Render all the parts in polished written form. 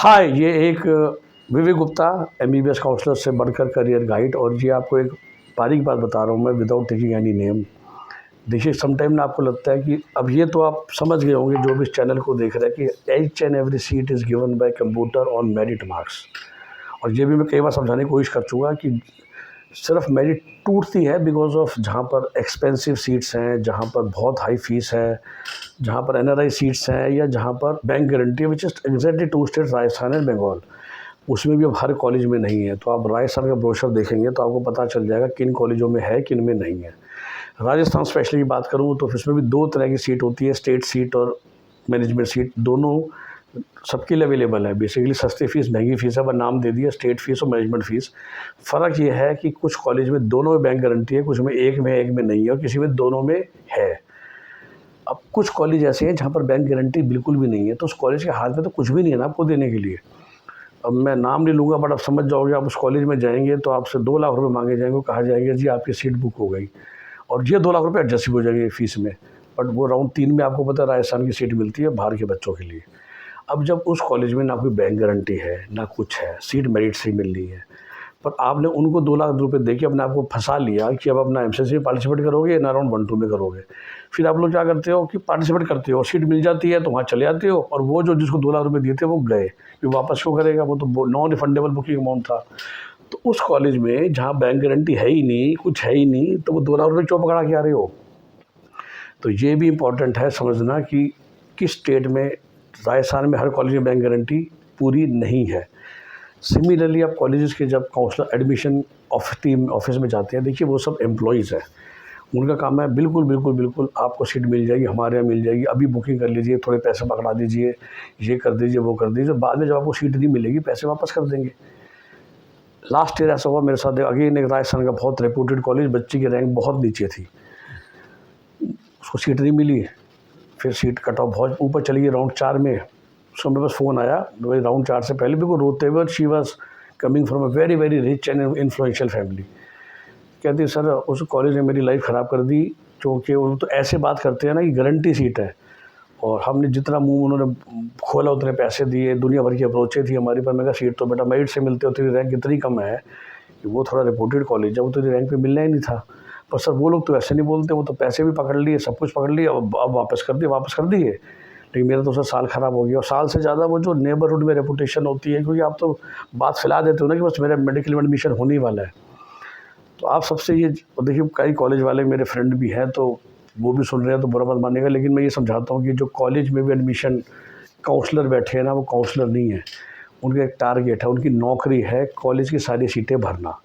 हाय, ये एक विवेक Gupta MBBS counsellor से बढ़कर करियर गाइड। और ये आपको एक बारीक बात बता रहा हूँ मैं, विदाउट टेकिंग एनी नेम। देखिए, समटाइम ना आपको लगता है कि अब ये तो आप समझ गए होंगे जो भी इस चैनल को देख रहे हैं कि each and every seat is given by computer on merit marks. और ये भी मैं कई बार समझाने की कोशिश कर चुका कि सिर्फ मेरिट टूटती है बिकॉज ऑफ जहाँ पर एक्सपेंसिव सीट्स हैं, जहाँ पर बहुत हाई फीस है, जहाँ पर एनआरआई सीट्स हैं, या जहाँ पर bank guarantee which is exactly two states Rajasthan and Bengal. उसमें भी अब हर कॉलेज में नहीं है। तो आप राजस्थान का ब्रोशर देखेंगे तो आपको पता चल जाएगा किन कॉलेजों में है, किन में नहीं है। राजस्थान स्पेशली की बात करूँ तो इसमें भी दो तरह की सीट होती है, स्टेट सीट और मैनेजमेंट सीट। दोनों सबके लिए अवेलेबल है। बेसिकली सस्ती फीस, महंगी फीस है, पर नाम दे दिया स्टेट फीस और मैनेजमेंट फ़ीस। फ़र्क ये है कि कुछ कॉलेज में दोनों में बैंक गारंटी है, कुछ में एक में है, एक में नहीं है, और किसी में दोनों में है। अब कुछ कॉलेज ऐसे हैं जहाँ पर बैंक गारंटी बिल्कुल भी नहीं है, तो उस कॉलेज के हाथ में तो कुछ भी नहीं है ना आपको देने के लिए। अब मैं नाम नहीं लूँगा, बट आप समझ जाओगे। आप उस कॉलेज में जाएंगे तो आपसे 2 लाख रुपए मांगे जाएंगे, कहा जाएगा जी आपकी सीट बुक हो गई, और ये 2 लाख रुपए एडजस्ट हो जाएंगे फ़ीस में। बट वो राउंड 3 में आपको पता है राजस्थान की सीट मिलती है बाहर के बच्चों के लिए। अब जब उस कॉलेज में ना कोई बैंक गारंटी है, ना कुछ है, सीट मेरिट से ही मिल रही है, पर आपने उनको 2 लाख रुपए देके अपने आप को फंसा लिया कि अब अपना एमसीसी में पार्टिसिपेट करोगे ना राउंड 1-2 में करोगे। फिर आप लोग क्या करते हो कि पार्टिसिपेट करते हो, सीट मिल जाती है तो वहाँ चले जाते हो, और वो जो जिसको 2 लाख रुपए दिए थे वो गए, फिर वापस क्यों करेगा? वो तो नॉन रिफंडेबल बुकिंग अमाउंट था। तो उस कॉलेज में जहाँ बैंक गारंटी है ही नहीं, कुछ है ही नहीं, तो वो 2 लाख रुपए क्यों पकड़ा के आ रहे हो? तो ये भी इम्पोर्टेंट है समझना कि किस स्टेट में, राजस्थान में हर कॉलेज में बैंक गारंटी पूरी नहीं है। सिमिलरली आप कॉलेजेस के जब काउंसलर एडमिशन ऑफिस में जाते हैं, देखिए वो सब एम्प्लॉयज़ हैं। उनका काम है बिल्कुल बिल्कुल बिल्कुल आपको सीट मिल जाएगी, हमारे यहाँ मिल जाएगी, अभी बुकिंग कर लीजिए, थोड़े पैसे पकड़ा दीजिए, ये कर दीजिए, वो कर दीजिए। बाद में जब आपको सीट नहीं मिलेगी पैसे वापस कर देंगे। लास्ट ईयर ऐसा हुआ मेरे साथ। अगेन एक राजस्थान का बहुत रेपूटेड कॉलेज, बच्ची की रैंक बहुत नीचे थी, उसको सीट नहीं मिली। फिर सीट कट ऑफ बहुत ऊपर चली गई राउंड 4 में। उसको मेरे पास फ़ोन आया वही राउंड 4 से पहले, बिल्कुल रोते हुए। She was coming from a very very rich and influential family. कहती सर उस कॉलेज ने मेरी लाइफ ख़राब कर दी, क्योंकि वो तो ऐसे बात करते हैं ना कि गारंटी सीट है, और हमने जितना मुंह उन्होंने खोला उतने पैसे दिए, दुनिया भर की अप्रोचें थी हमारी पर। मैं कहा सीट तो बेटा मेरिट से मिलते हो, तेरी रैंक इतनी कम है कि वो थोड़ा रिपोर्टेड कॉलेज है, वो तेरी रैंक पे मिलना ही नहीं था। पर सर वो लोग तो ऐसे नहीं बोलते, वो तो पैसे भी पकड़ लिए, सब कुछ पकड़ लिया, अब वापस कर दिए। लेकिन मेरा तो सर साल ख़राब हो गया, और साल से ज़्यादा वो जो नेबरहुड में रेपुटेशन होती है, क्योंकि आप तो बात फैला देते हो ना कि बस मेरा मेडिकल में एडमिशन होने वाला है। तो आप सबसे ये देखिए, कई कॉलेज वाले मेरे फ्रेंड भी हैं, तो वो भी सुन रहे हैं तो बुरा मत मानिएगा, लेकिन मैं ये समझाता हूँ कि जो कॉलेज में भी एडमिशन काउंसलर बैठे हैं ना, वो काउंसलर नहीं है। उनका एक टारगेट है, उनकी नौकरी है कॉलेज की सारी सीटें भरना।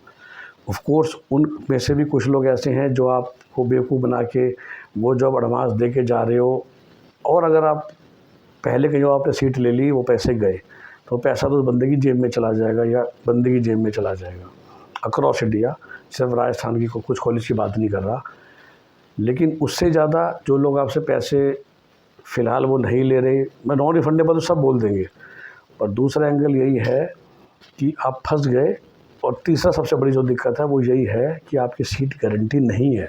ऑफ कोर्स उनमें से भी कुछ लोग ऐसे हैं जो आपको बेवकूफ़ बना के वो जॉब एडवांस दे के जा रहे हो, और अगर आप पहले की जो आपने सीट ले ली वो पैसे गए, तो पैसा तो उस बंदे की जेब में चला जाएगा या बंदे की जेब में चला जाएगा अक्रॉस इंडिया। सिर्फ राजस्थान की कुछ कॉलेज की बात नहीं कर रहा, लेकिन उससे ज़्यादा जो लोग आपसे पैसे फ़िलहाल वो नहीं ले रहे, मैं नॉन रिफंडेबल तो सब बोल देंगे, पर दूसरा एंगल यही है कि आप फंस गए। और तीसरा सबसे बड़ी जो दिक्कत है वो यही है कि आपकी सीट गारंटी नहीं है।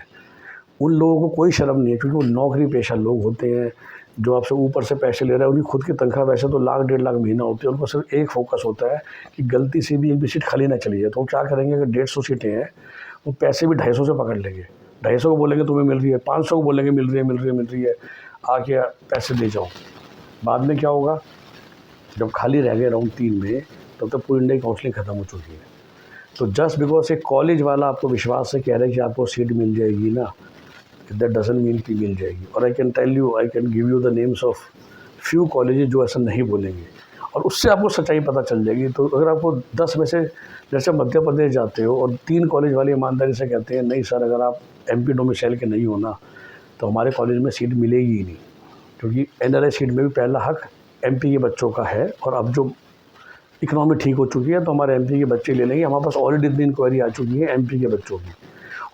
उन लोगों को कोई शर्म नहीं है, क्योंकि वो नौकरी पेशा लोग होते हैं जो आपसे ऊपर से पैसे ले रहे हैं। उनकी खुद की तनख्वाह वैसे तो 1 लाख 1.5 लाख महीना होती है। उनको सिर्फ एक फोकस होता है कि गलती से भी एक भी सीट खाली ना चली जाए। तो वो क्या करेंगे, अगर 150 सीटें हैं, वो पैसे भी 250 से पकड़ लेंगे। 250 को बोलेंगे तुम्हें मिल रही है, 500 को बोलेंगे मिल रही है, मिल रही है, मिल रही है, आके पैसे दे जाओ। बाद में क्या होगा, जब खाली रह गए राउंड 3 में, तब तक पूरी इंडिया की काउंसलिंग ख़त्म हो चुकी है। तो जस्ट बिकॉज एक कॉलेज वाला आपको विश्वास से कह रहे हैं कि आपको सीट मिल जाएगी ना, दैट डजंट मीन कि मिल जाएगी। और I can tell you, I can give you the names of few colleges जो ऐसा नहीं बोलेंगे, और उससे आपको सच्चाई पता चल जाएगी। तो अगर आपको 10 में से, जैसे मध्य प्रदेश जाते हो और 3 कॉलेज वाले ईमानदारी से कहते हैं नहीं सर अगर आप एमपी डोमिसाइल के नहीं हो ना, तो हमारे कॉलेज में सीट मिलेगी ही नहीं, क्योंकि एनआरआई सीट में भी पहला हक एमपी के बच्चों का है। और अब जो इकनॉमी ठीक हो चुकी है तो हमारे एमपी के बच्चे ले लेंगे। हमारे पास ऑलरेडी इतनी इंक्वायरी आ चुकी है एमपी के बच्चों की।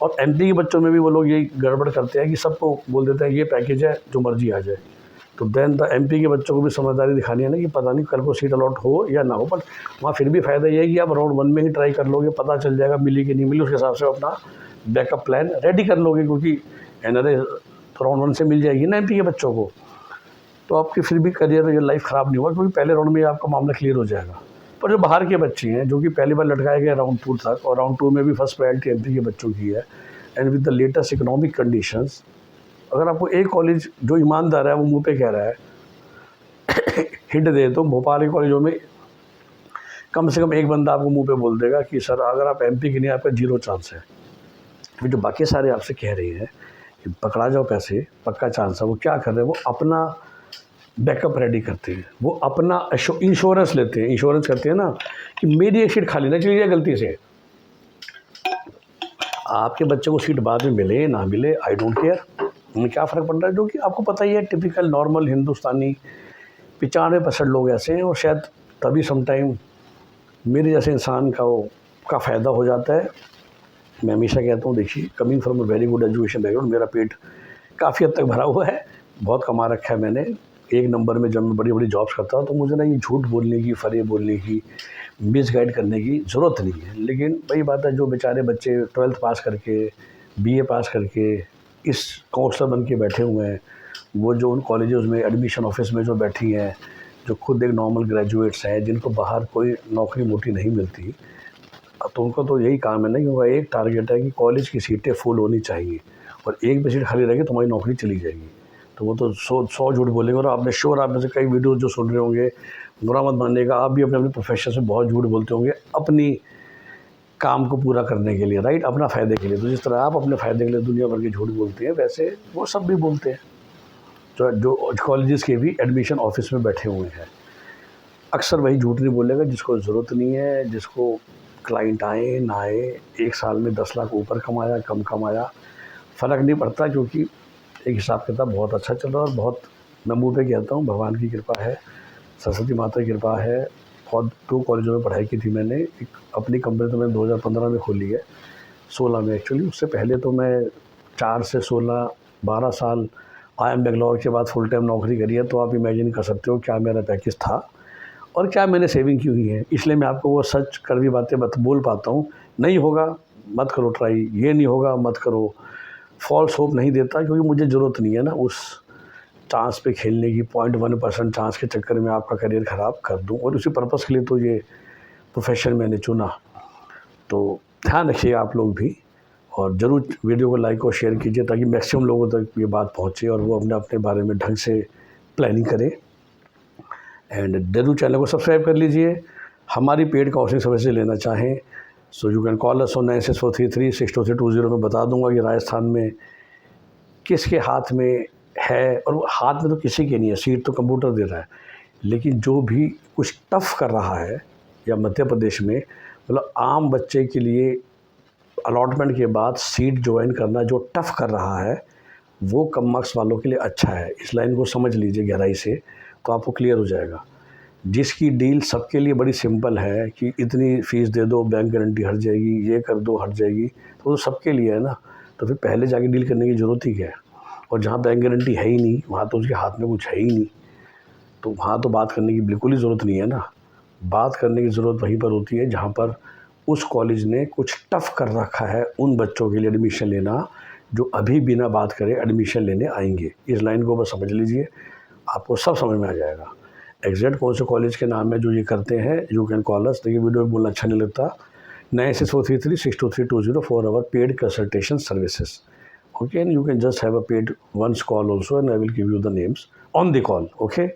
और एमपी के बच्चों में भी वो लोग यही गड़बड़ करते हैं कि सबको बोल देते हैं ये पैकेज है, जो मर्जी आ जाए। तो देन द एमपी के बच्चों को भी समझदारी दिखानी है ना कि पता नहीं कल को सीट अलॉट हो या ना हो, बट वहाँ फिर भी फ़ायदा ये है कि आप राउंड 1 में ही ट्राई कर लोगे, पता चल जाएगा मिली कि नहीं मिली, उसके हिसाब से अपना बैकअप प्लान रेडी कर लोगे, क्योंकि एनआरआई तो राउंड 1 से मिल जाएगी ना एमपी के बच्चों को। तो आपकी फिर भी करियर या लाइफ ख़राब नहीं होगा, क्योंकि पहले राउंड में आपका मामला क्लियर हो जाएगा। पर जो बाहर के बच्चे हैं जो कि पहली बार लटकाए गए राउंड 2 तक, और राउंड 2 में भी फर्स्ट प्रायोरिटी एमपी के बच्चों की है, and with the latest economic conditions, अगर आपको एक कॉलेज जो ईमानदार है वो मुंह पे कह रहा है हिट दे, तो भोपाल के कॉलेजों में कम से कम एक बंदा आपको मुंह पे बोल देगा कि सर अगर आप एमपी के लिए आपका 0 चांस है। फिर जो बाकी सारे आपसे कह रहे हैं कि पकड़ा जाओ पैसे पक्का चांस है, वो क्या कर रहे हैं, वो अपना बैकअप रेडी करते हैं, वो अपना इंश्योरेंस लेते हैं, इंश्योरेंस करते हैं ना कि मेरी एक सीट खाली ना चली जाए गलती से। आपके बच्चे को सीट बाद में मिले ना मिले, आई डोंट केयर, उन्हें क्या फ़र्क पड़ रहा है। जो कि आपको पता ही है, टिपिकल नॉर्मल हिंदुस्तानी 95% लोग ऐसे हैं, और शायद तभी समटाइम मेरे जैसे इंसान का फ़ायदा हो जाता है। मैं हमेशा कहता हूँ, देखिए, coming from a very good education background, मेरा पेट काफ़ी हद तक भरा हुआ है, बहुत कमा रखा है मैंने। एक नंबर में जब मैं बड़ी बड़ी जॉब्स करता हूँ तो मुझे ना ये झूठ बोलने की, फरेब बोलने की, मिसगाइड करने की ज़रूरत नहीं है। लेकिन वही बात है, जो बेचारे बच्चे 12th पास करके, बीए पास करके इस काउंसलर बन के बैठे हुए हैं, वो जो उन कॉलेजेस में एडमिशन ऑफिस में जो बैठी हैं, जो खुद एक नॉर्मल ग्रेजुएट्स हैं, जिनको बाहर कोई नौकरी मोटी नहीं मिलती, तो उनका तो यही काम है ना कि उनका एक टारगेट है कि कॉलेज की सीटें फुल होनी चाहिए, और एक भी सीट खाली रहेगी तो हमारी नौकरी चली जाएगी। तो वो तो 100 झूठ बोलेंगे। और आपने श्योर, आप में से कई वीडियो जो सुन रहे होंगे, बुरा मत मानिएगा, आप भी अपने अपने प्रोफेशन से बहुत झूठ बोलते होंगे अपनी काम को पूरा करने के लिए, राइट, अपना फ़ायदे के लिए। तो जिस तरह आप अपने फ़ायदे के लिए दुनिया भर के झूठ बोलते हैं, वैसे वो सब भी बोलते हैं जो कॉलेजेस के भी एडमिशन ऑफिस में बैठे हुए हैं। अक्सर वही झूठ नहीं बोलेगा जिसको ज़रूरत नहीं है, जिसको क्लाइंट आए ना आए, 1 साल में 10 लाख ऊपर कमाया कम कमाया फ़र्क नहीं पड़ता, क्योंकि एक हिसाब किताब बहुत अच्छा चल रहा है। और बहुत, मैं मुँह पे कहता हूँ, भगवान की कृपा है, सरस्वती माता की कृपा है। बहुत 2 कॉलेजों में पढ़ाई की थी मैंने। एक अपनी कंपनी तो मैंने 2015 में खोली है, 16 में एक्चुअली। उससे पहले तो मैं 4 से 16 12 साल IIM बेंगलोर के बाद फुल टाइम नौकरी करी है। तो आप इमेजिन कर सकते हो क्या मेरा पैकेज था और क्या मैंने सेविंग की हुई है। इसलिए मैं आपको वो सच कड़वी बातें बोल पाता हूँ। नहीं होगा मत करो ट्राई, ये नहीं होगा मत करो, फॉल्स होप नहीं देता, क्योंकि मुझे ज़रूरत नहीं है ना उस चांस पे खेलने की, 0.1% चांस के चक्कर में आपका करियर ख़राब कर दूं। और उसी पर्पज़ के लिए तो ये प्रोफेशन मैंने चुना। तो ध्यान रखिए आप लोग भी, और ज़रूर वीडियो को लाइक और शेयर कीजिए ताकि मैक्सिमम लोगों तक ये बात पहुँचे और वो अपने अपने बारे में ढंग से प्लानिंग करें। एंड जरूर चैनल को सब्सक्राइब कर लीजिए। हमारी पेड काउंसलिंग सर्विसेज लेना चाहें so you can call us on 9643362320। मैं बता दूंगा कि राजस्थान में किसके हाथ में है, और वो हाथ में तो किसी के नहीं है, सीट तो कंप्यूटर दे रहा है। लेकिन जो भी कुछ टफ़ कर रहा है, या मध्य प्रदेश में मतलब आम बच्चे के लिए अलॉटमेंट के बाद सीट ज्वाइन करना जो टफ़ कर रहा है, वो कम मार्क्स वालों के लिए अच्छा है। इस लाइन को समझ लीजिए गहराई से, तो आपको क्लियर हो जाएगा। जिसकी डील सबके लिए बड़ी सिंपल है कि इतनी फ़ीस दे दो, बैंक गारंटी हट जाएगी, ये कर दो हट जाएगी, तो वो सबके लिए है ना। तो फिर पहले जाके डील करने की ज़रूरत ही क्या है। और जहाँ बैंक गारंटी है ही नहीं, वहाँ तो उसके हाथ में कुछ है ही नहीं, तो वहाँ तो बात करने की बिल्कुल ही ज़रूरत नहीं है ना। बात करने की ज़रूरत वहीं पर होती है जहाँ पर उस कॉलेज ने कुछ टफ़ कर रखा है उन बच्चों के लिए एडमिशन लेना, जो अभी बिना बात करे एडमिशन लेने आएंगे। इस लाइन को बस समझ लीजिए, आपको सब समझ में आ जाएगा। एग्जैक्ट कौन से कॉलेज के नाम है जो ये करते हैं, यू कैन कॉल अस। देखिए वीडियो में बोलना अच्छा नहीं लगता। 9643362320 for our paid consultation services. Okay, and you can just have a paid once call also, and I will give you the names on the call. Okay,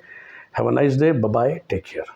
have a nice day. Bye bye, take care.